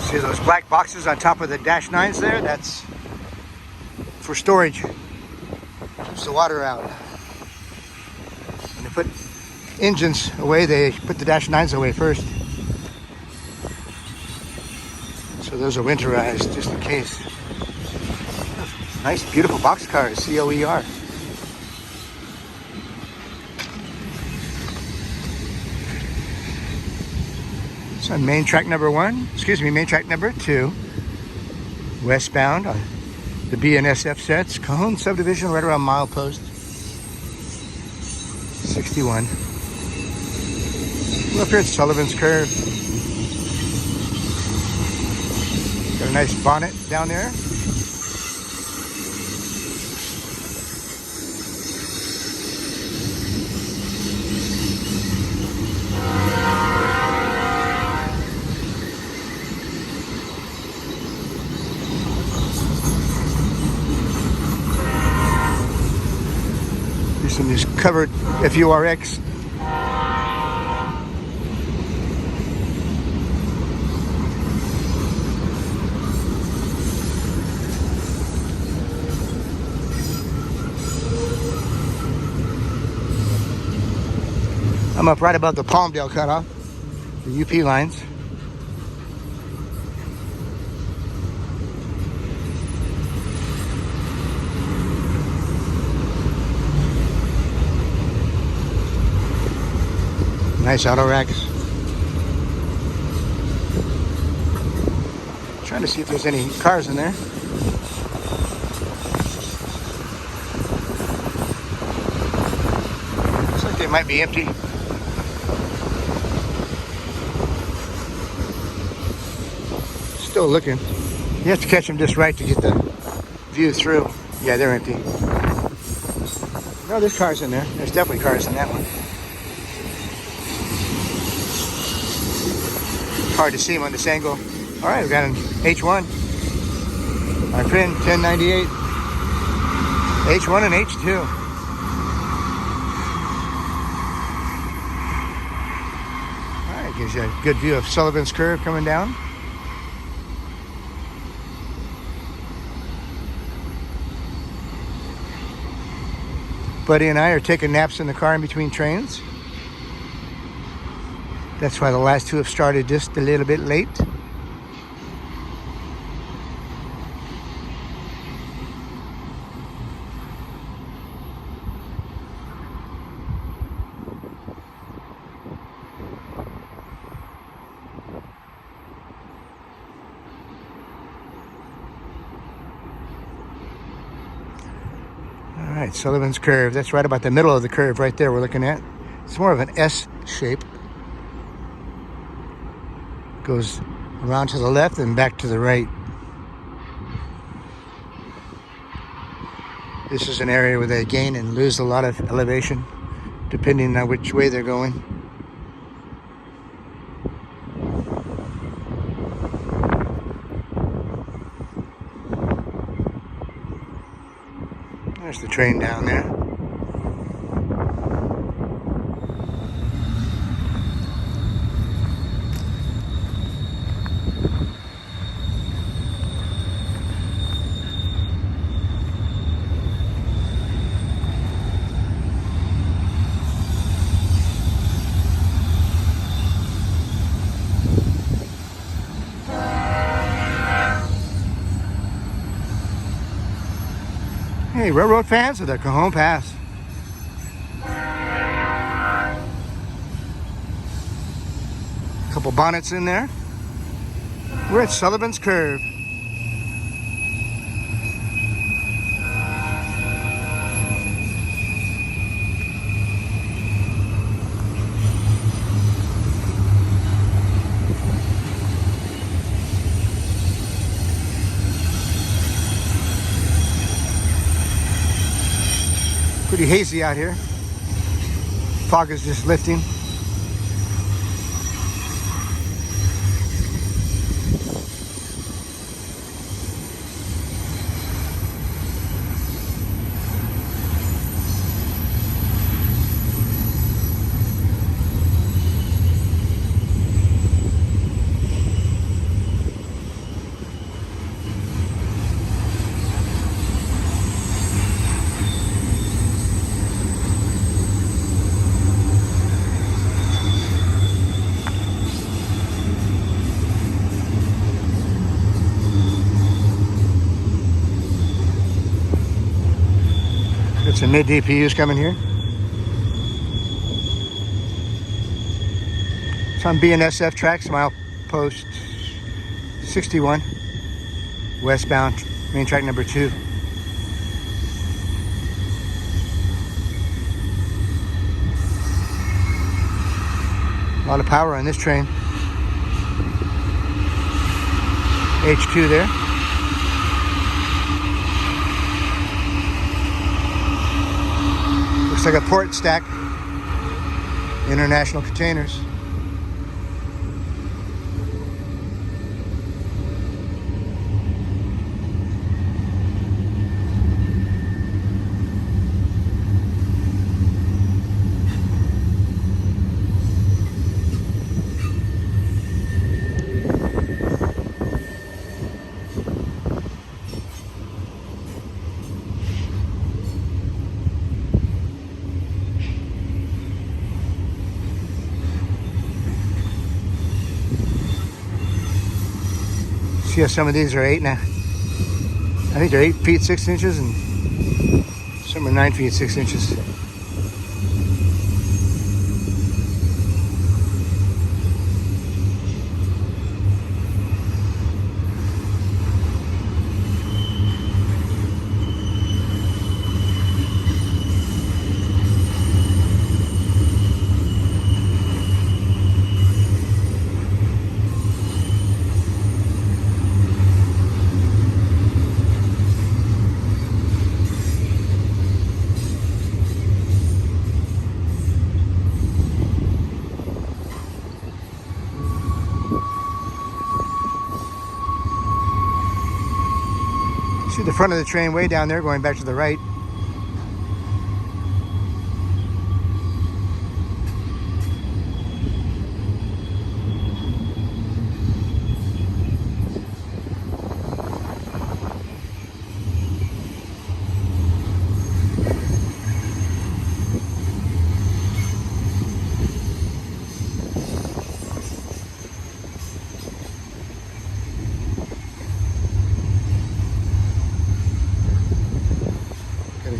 See those black boxes on top of the Dash 9s there? That's for storage. Keeps the water out. When they put engines away, they put the Dash 9s away first. So those are winterized just in case. Nice, beautiful boxcars, COER. It's on main track number 1, main track number 2. Westbound on the BNSF sets. Cajon subdivision right around milepost 61. We're up here at Sullivan's Curve. Got a nice bonnet down there. Some just covered FURX. I'm up right above the Palmdale cutoff, the UP lines. Nice auto racks. Trying to see if there's any cars in there. Looks like they might be empty. Still looking. You have to catch them just right to get the view through. Yeah, they're empty. No, there's cars in there. There's definitely cars in that one. Hard to see them on this angle. All right, we've got an H1. My friend, 1098. H1 and H2. All right, gives you a good view of Sullivan's Curve coming down. Buddy and I are taking naps in the car in between trains. That's why the last two have started just a little bit late. All right, Sullivan's Curve. That's right about the middle of the curve right there we're looking at. It's more of an S shape. Goes around to the left and back to the right. This is an area where they gain and lose a lot of elevation depending on which way they're going. There's the train down there. Hey, railroad fans of the Cajon Pass. A couple bonnets in there. We're at Sullivan's Curve. Pretty hazy out here. Fog is just lifting. Some mid DPUs coming here. It's on BNSF tracks, milepost 61, westbound, main track number 2. A lot of power on this train. H2 there. Looks like a port stack. International containers. See how some of these are 8 now. I think they're 8 feet 6 inches and some are 9 feet 6 inches. See the front of the train way down there going back to the right.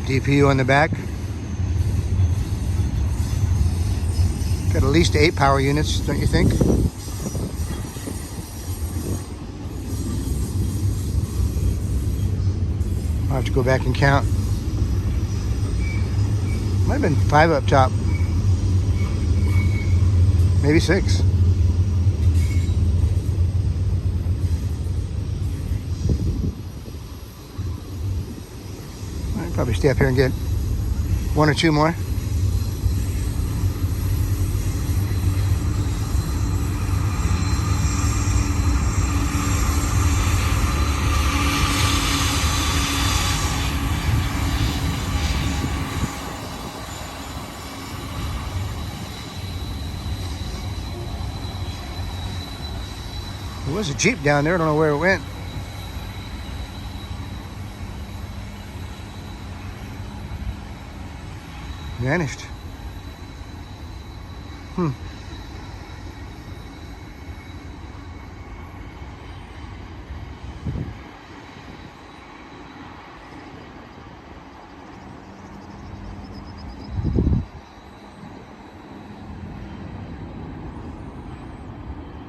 DPU on the back. Got at least 8 power units, don't you think? I'll have to go back and count. Might have been 5 up top. Maybe 6. Probably stay up here and get 1 or 2 more. There was a Jeep down there. I don't know where it went. Vanished.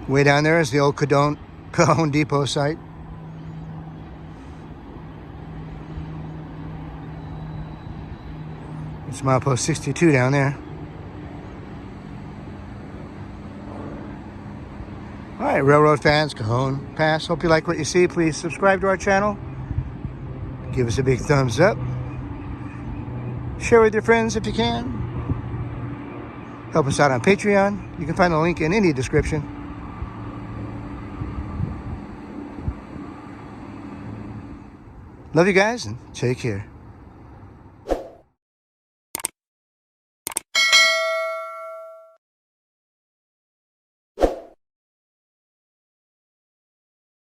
Way down there is the old Cajon depot site. It's milepost 62 down there. All right, railroad fans, Cajon Pass. Hope you like what you see. Please subscribe to our channel. Give us a big thumbs up. Share with your friends if you can. Help us out on Patreon. You can find the link in any description. Love you guys and take care.